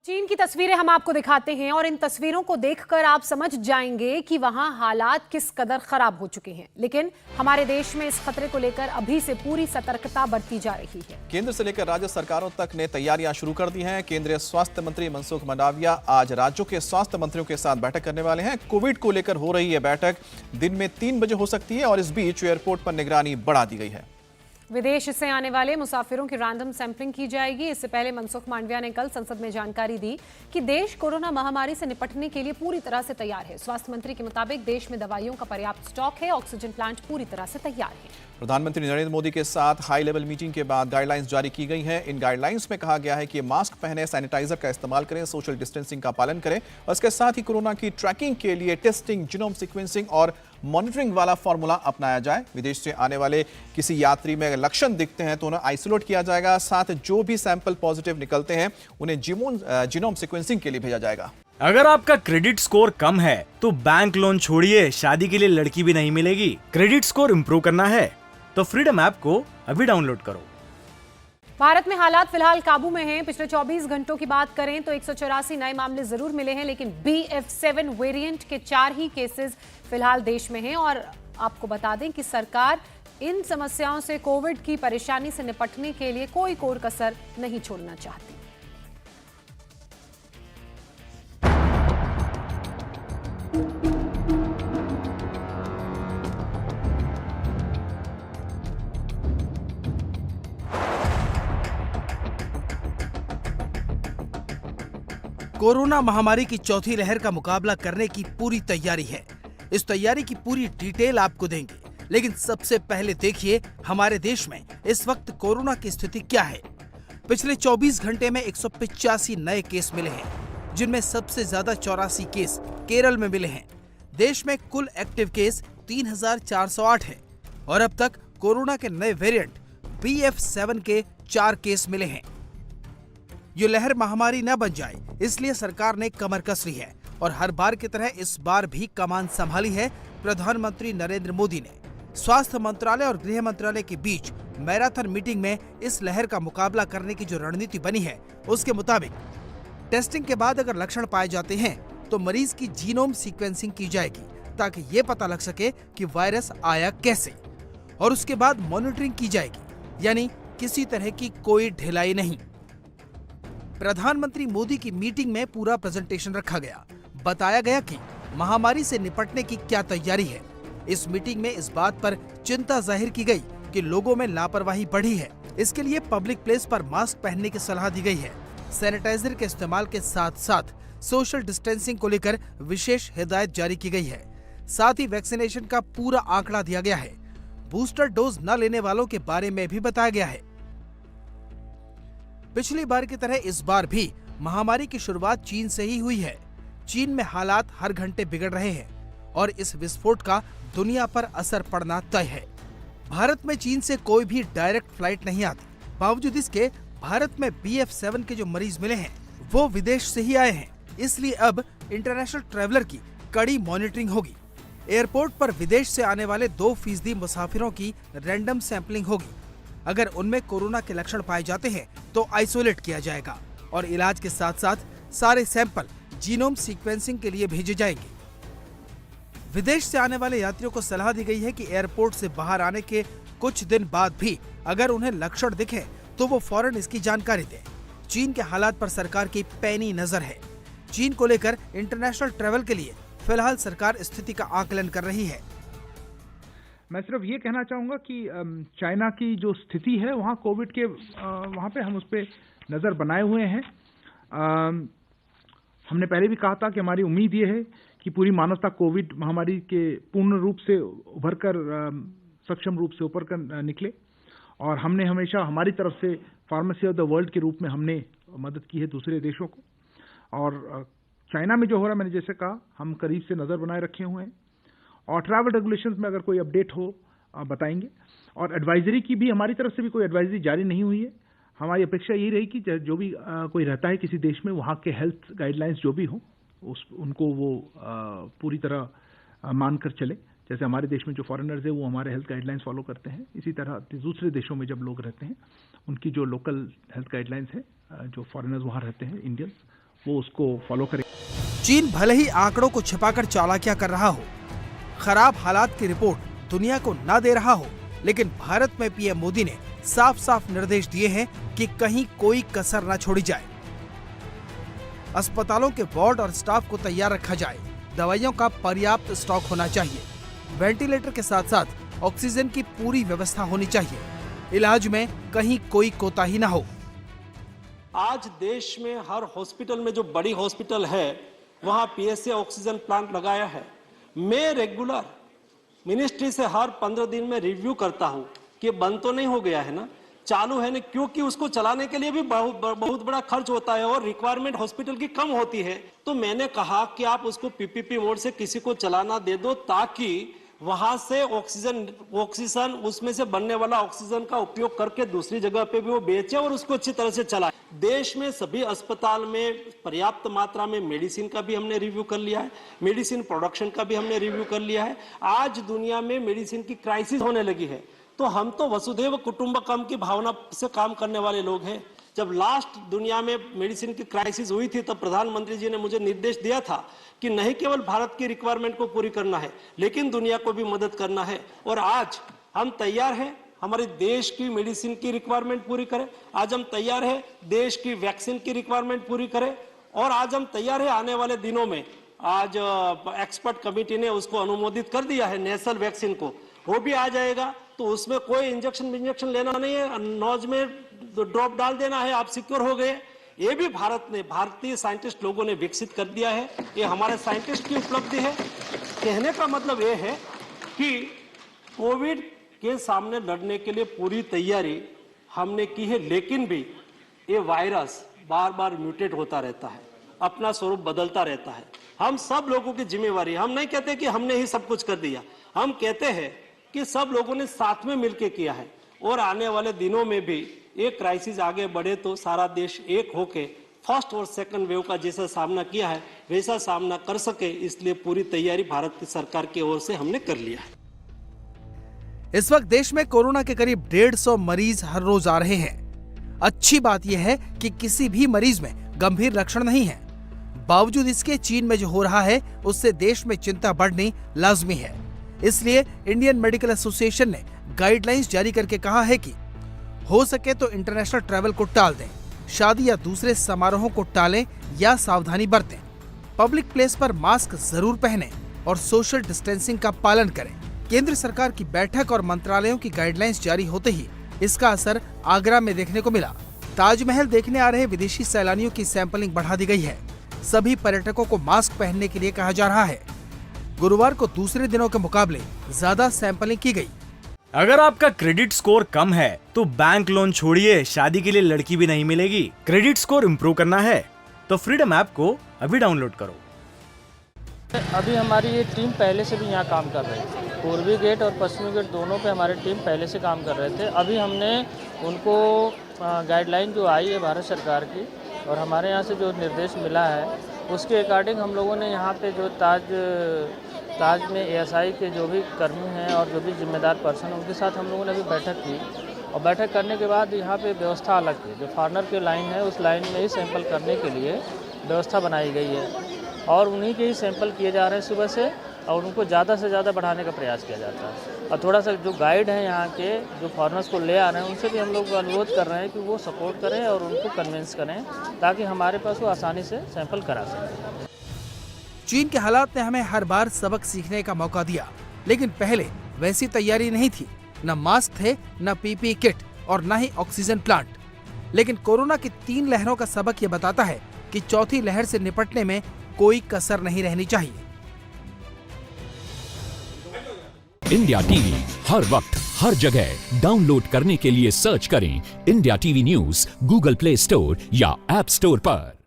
चीन की तस्वीरें हम आपको दिखाते हैं और इन तस्वीरों को देखकर आप समझ जाएंगे कि वहां हालात किस कदर खराब हो चुके हैं। लेकिन हमारे देश में इस खतरे को लेकर अभी से पूरी सतर्कता बरती जा रही है। केंद्र से लेकर राज्य सरकारों तक ने तैयारियां शुरू कर दी हैं। केंद्रीय स्वास्थ्य मंत्री मनसुख मंडाविया आज राज्यों के स्वास्थ्य मंत्रियों के साथ बैठक करने वाले हैं। कोविड को लेकर हो रही यह बैठक दिन में 3 बजे हो सकती है और इस बीच एयरपोर्ट पर निगरानी बढ़ा दी गई है। विदेश से आने वाले मुसाफिरों की रैंडम सैंपलिंग की जाएगी। इससे पहले मनसुख मांडविया ने कल संसद में जानकारी दी कि देश कोरोना महामारी से निपटने के लिए पूरी तरह से तैयार है। स्वास्थ्य मंत्री के मुताबिक देश में दवाइयों का पर्याप्त स्टॉक है, ऑक्सीजन प्लांट पूरी तरह से तैयार है। प्रधानमंत्री नरेंद्र मोदी के साथ हाई लेवल मीटिंग के बाद गाइडलाइंस जारी की गई हैं। इन गाइडलाइंस में कहा गया है कि मास्क पहने, सैनिटाइजर का इस्तेमाल करें, सोशल डिस्टेंसिंग का पालन करें और इसके साथ ही कोरोना की ट्रैकिंग के लिए टेस्टिंग, जीनोम सीक्वेंसिंग और मॉनिटरिंग वाला फॉर्मूला अपनाया जाए। विदेश से आने वाले किसी यात्री में अगर लक्षण दिखते हैं तो उन्हें आइसोलेट किया जाएगा। साथ जो भी सैंपल पॉजिटिव निकलते हैं उन्हें जीनोम सीक्वेंसिंग के लिए भेजा जाएगा। अगर आपका क्रेडिट स्कोर कम है तो बैंक लोन छोड़िए, शादी के लिए लड़की भी नहीं मिलेगी। क्रेडिट स्कोर इंप्रूव करना है तो फ्रीडम ऐप को अभी डाउनलोड करो। भारत में हालात फिलहाल काबू में हैं। पिछले 24 घंटों की बात करें तो 184 नए मामले जरूर मिले हैं, लेकिन BF7 वेरिएंट के 4 ही केसेस फिलहाल देश में हैं। और आपको बता दें कि सरकार इन समस्याओं से, कोविड की परेशानी से निपटने के लिए कोई कोर कसर नहीं छोड़ना चाहती। कोरोना महामारी की चौथी लहर का मुकाबला करने की पूरी तैयारी है। इस तैयारी की पूरी डिटेल आपको देंगे, लेकिन सबसे पहले देखिए हमारे देश में इस वक्त कोरोना की स्थिति क्या है। पिछले 24 घंटे में 185 नए केस मिले हैं, जिनमें सबसे ज्यादा 84 केस केरल में मिले हैं। देश में कुल एक्टिव केस 3408 है और अब तक कोरोना के नए वेरिएंट BF7 के 4 केस मिले हैं। ये लहर महामारी न बन जाए, इसलिए सरकार ने कमर कस ली है और हर बार की तरह इस बार भी कमान संभाली है प्रधानमंत्री नरेंद्र मोदी ने। स्वास्थ्य मंत्रालय और गृह मंत्रालय के बीच मैराथन मीटिंग में इस लहर का मुकाबला करने की जो रणनीति बनी है, उसके मुताबिक टेस्टिंग के बाद अगर लक्षण पाए जाते हैं तो मरीज की जीनोम सीक्वेंसिंग की जाएगी, ताकि ये पता लग सके कि वायरस आया कैसे, और उसके बाद मॉनिटरिंग की जाएगी, यानी किसी तरह की कोई ढिलाई नहीं। प्रधानमंत्री मोदी की मीटिंग में पूरा प्रेजेंटेशन रखा गया। बताया गया कि महामारी से निपटने की क्या तैयारी है। इस मीटिंग में इस बात पर चिंता जाहिर की गई कि लोगों में लापरवाही बढ़ी है। इसके लिए पब्लिक प्लेस पर मास्क पहनने की सलाह दी गई है। सैनिटाइजर के इस्तेमाल के साथ साथ सोशल डिस्टेंसिंग को लेकर विशेष हिदायत जारी की गई है। साथ ही वैक्सीनेशन का पूरा आंकड़ा दिया गया है। बूस्टर डोज न लेने वालों के बारे में भी बताया गया है। पिछली बार की तरह इस बार भी महामारी की शुरुआत चीन से ही हुई है। चीन में हालात हर घंटे बिगड़ रहे हैं और इस विस्फोट का दुनिया पर असर पड़ना तय है। भारत में चीन से कोई भी डायरेक्ट फ्लाइट नहीं आती। बावजूद इसके भारत में BF7 के जो मरीज मिले हैं वो विदेश से ही आए हैं, इसलिए अब इंटरनेशनल ट्रैवलर की कड़ी मॉनिटरिंग होगी। एयरपोर्ट पर विदेश से आने वाले 2% मुसाफिरों की रैंडम सैंपलिंग होगी। अगर उनमें कोरोना के लक्षण पाए जाते हैं तो आइसोलेट किया जाएगा और इलाज के साथ साथ सारे सैंपल जीनोम सीक्वेंसिंग के लिए भेजे जाएंगे। विदेश से आने वाले यात्रियों को सलाह दी गई है कि एयरपोर्ट से बाहर आने के कुछ दिन बाद भी अगर उन्हें लक्षण दिखे तो वो फौरन इसकी जानकारी दें। चीन के हालात पर सरकार की पैनी नजर है। चीन को लेकर इंटरनेशनल ट्रैवल के लिए फिलहाल सरकार स्थिति का आकलन कर रही है। मैं सिर्फ ये कहना चाहूँगा कि चाइना की जो स्थिति है वहाँ कोविड के वहाँ पे हम उस पर नज़र बनाए हुए हैं। हमने पहले भी कहा था कि हमारी उम्मीद ये है कि पूरी मानवता कोविड महामारी के पूर्ण रूप से उभर कर सक्षम रूप से ऊपर कर निकले, और हमने हमेशा हमारी तरफ से फार्मेसी ऑफ द वर्ल्ड के रूप में हमने मदद की है दूसरे देशों को। और चाइना में जो हो रहा है, मैंने जैसे कहा, हम करीब से नज़र बनाए रखे हुए हैं और ट्रैवल रेगुलेशंस में अगर कोई अपडेट हो बताएंगे। और एडवाइजरी की भी हमारी तरफ से भी कोई एडवाइजरी जारी नहीं हुई है। हमारी अपेक्षा यही रही कि जो भी कोई रहता है किसी देश में, वहाँ के हेल्थ गाइडलाइंस जो भी हो उनको वो पूरी तरह मानकर चले। जैसे हमारे देश में जो फॉरेनर्स है वो हमारे हेल्थ गाइडलाइंस फॉलो करते हैं, इसी तरह दूसरे देशों में जब लोग रहते हैं उनकी जो लोकल हेल्थ गाइडलाइंस है, जो फॉरेनर्स वहाँ रहते हैं इंडियंस, वो उसको फॉलो करें। चीन भले ही आंकड़ों को छिपाकर चालाकियां कर रहा हो, खराब हालात की रिपोर्ट दुनिया को ना दे रहा हो, लेकिन भारत में पीएम मोदी ने साफ साफ निर्देश दिए हैं कि कहीं कोई कसर न छोड़ी जाए। अस्पतालों के वार्ड और स्टाफ को तैयार रखा जाए, दवाइयों का पर्याप्त स्टॉक होना चाहिए, वेंटिलेटर के साथ साथ ऑक्सीजन की पूरी व्यवस्था होनी चाहिए, इलाज में कहीं कोई कोताही न हो। आज देश में हर हॉस्पिटल में, जो बड़ी हॉस्पिटल है वहां पीएसए ऑक्सीजन प्लांट लगाया है। मैं रेगुलर मिनिस्ट्री से हर 15 दिन में रिव्यू करता हूं कि बंद तो नहीं हो गया है ना, चालू है ना, क्योंकि उसको चलाने के लिए भी बहुत बड़ा खर्च होता है और रिक्वायरमेंट हॉस्पिटल की कम होती है। तो मैंने कहा कि आप उसको पीपीपी मोड से किसी को चलाना दे दो, ताकि वहां से ऑक्सीजन उसमें से बनने वाला ऑक्सीजन का उपयोग करके दूसरी जगह पे भी वो बेचे और उसको अच्छी तरह से चलाए। देश में सभी अस्पताल में पर्याप्त मात्रा में मेडिसिन का भी हमने रिव्यू कर लिया है, मेडिसिन प्रोडक्शन का भी हमने रिव्यू कर लिया है। आज दुनिया में मेडिसिन की क्राइसिस होने लगी है, तो हम तो वसुधैव कुटुंबकम की भावना से काम करने वाले लोग हैं। जब लास्ट दुनिया में मेडिसिन की क्राइसिस हुई थी, तब प्रधानमंत्री जी ने मुझे निर्देश दिया था कि नहीं केवल भारत की रिक्वायरमेंट को पूरी करना है, लेकिन दुनिया को भी मदद करना है। और आज हम तैयार हैं हमारे देश की मेडिसिन की रिक्वायरमेंट पूरी करें, आज हम तैयार हैं देश की वैक्सीन की रिक्वायरमेंट पूरी करें, और आज हम तैयार हैं आने वाले दिनों में, आज एक्सपर्ट कमेटी ने उसको अनुमोदित कर दिया है नेशनल वैक्सीन को, वो भी आ जाएगा। तो उसमें कोई इंजेक्शन लेना नहीं है, नोज में ड्रॉप डाल देना है, आप सिक्योर हो गए। ये भी भारतीय साइंटिस्ट लोगों ने विकसित कर दिया है, ये हमारे साइंटिस्ट की उपलब्धि है। कहने का मतलब ये है कि कोविड के सामने लड़ने के लिए पूरी तैयारी हमने की है, लेकिन भी ये वायरस बार बार म्यूटेट होता रहता है, अपना स्वरूप बदलता रहता है। हम सब लोगों की जिम्मेवारी, हम नहीं कहते कि हमने ही सब कुछ कर दिया, हम कहते हैं कि सब लोगों ने साथ में मिलकर किया है, और आने वाले दिनों में भी एक क्राइसिस आगे बढ़े तो सारा देश एक होके फर्स्ट और सेकंड वेव का जैसा सामना किया है वैसा सामना कर सके, इसलिए पूरी तैयारी भारत की सरकार की ओर से हमने कर लिया है। इस वक्त देश में कोरोना के करीब 150 मरीज हर रोज आ रहे हैं। अच्छी बात यह है कि किसी भी मरीज में गंभीर लक्षण नहीं है। बावजूद इसके चीन में जो हो रहा है उससे देश में चिंता बढ़नी लाजमी है। इसलिए इंडियन मेडिकल एसोसिएशन ने गाइडलाइंस जारी करके कहा है कि हो सके तो इंटरनेशनल ट्रैवल को टाल दें, शादी या दूसरे समारोहों को टालें या सावधानी बरतें, पब्लिक प्लेस पर मास्क जरूर पहनें और सोशल डिस्टेंसिंग का पालन करें। केंद्र सरकार की बैठक और मंत्रालयों की गाइडलाइंस जारी होते ही इसका असर आगरा में देखने को मिला। ताजमहल देखने आ रहे विदेशी सैलानियों की सैंपलिंग बढ़ा दी गई है। सभी पर्यटकों को मास्क पहनने के लिए कहा जा रहा है। गुरुवार को दूसरे दिनों के मुकाबले ज्यादा सैंपलिंग की गई। अगर आपका क्रेडिट स्कोर कम है तो बैंक लोन छोड़िए, शादी के लिए लड़की भी नहीं मिलेगी। क्रेडिट स्कोर इम्प्रूव करना है तो फ्रीडम ऐप को अभी डाउनलोड करो। अभी हमारी ये टीम पहले से भी यहाँ काम कर रही थी, पूर्वी गेट और पश्चिमी गेट दोनों पे हमारी टीम पहले से काम कर रहे थे। अभी हमने उनको गाइडलाइन जो आई है भारत सरकार की और हमारे यहाँ से जो निर्देश मिला है उसके अकॉर्डिंग हम लोगों ने यहाँ पे जो ताज में एएसआई के जो भी कर्मी हैं और जो भी जिम्मेदार पर्सन उनके साथ हम लोगों ने अभी बैठक की, और बैठक करने के बाद यहाँ पे व्यवस्था अलग की, जो फॉरनर की लाइन है उस लाइन में ही सैंपल करने के लिए व्यवस्था बनाई गई है, और उन्हीं के ही सैंपल किए जा रहे हैं सुबह से, और उनको ज़्यादा से ज़्यादा बढ़ाने का प्रयास किया जाता है। और थोड़ा सा जो गाइड हैं यहाँ के जो फॉरनर्स को ले आ रहे हैं उनसे भी हम लोग अनुरोध कर रहे हैं कि वो सपोर्ट करें और उनको कन्विंस करें ताकि हमारे पास वो आसानी से सैंपल करा सकें। चीन के हालात ने हमें हर बार सबक सीखने का मौका दिया, लेकिन पहले वैसी तैयारी नहीं थी। न मास्क थे, न पीपीई किट और न ही ऑक्सीजन प्लांट। लेकिन कोरोना की 3 लहरों का सबक ये बताता है कि चौथी लहर से निपटने में कोई कसर नहीं रहनी चाहिए। इंडिया टीवी हर वक्त हर जगह डाउनलोड करने के लिए सर्च करें India TV news Google play store या ऐप स्टोर पर।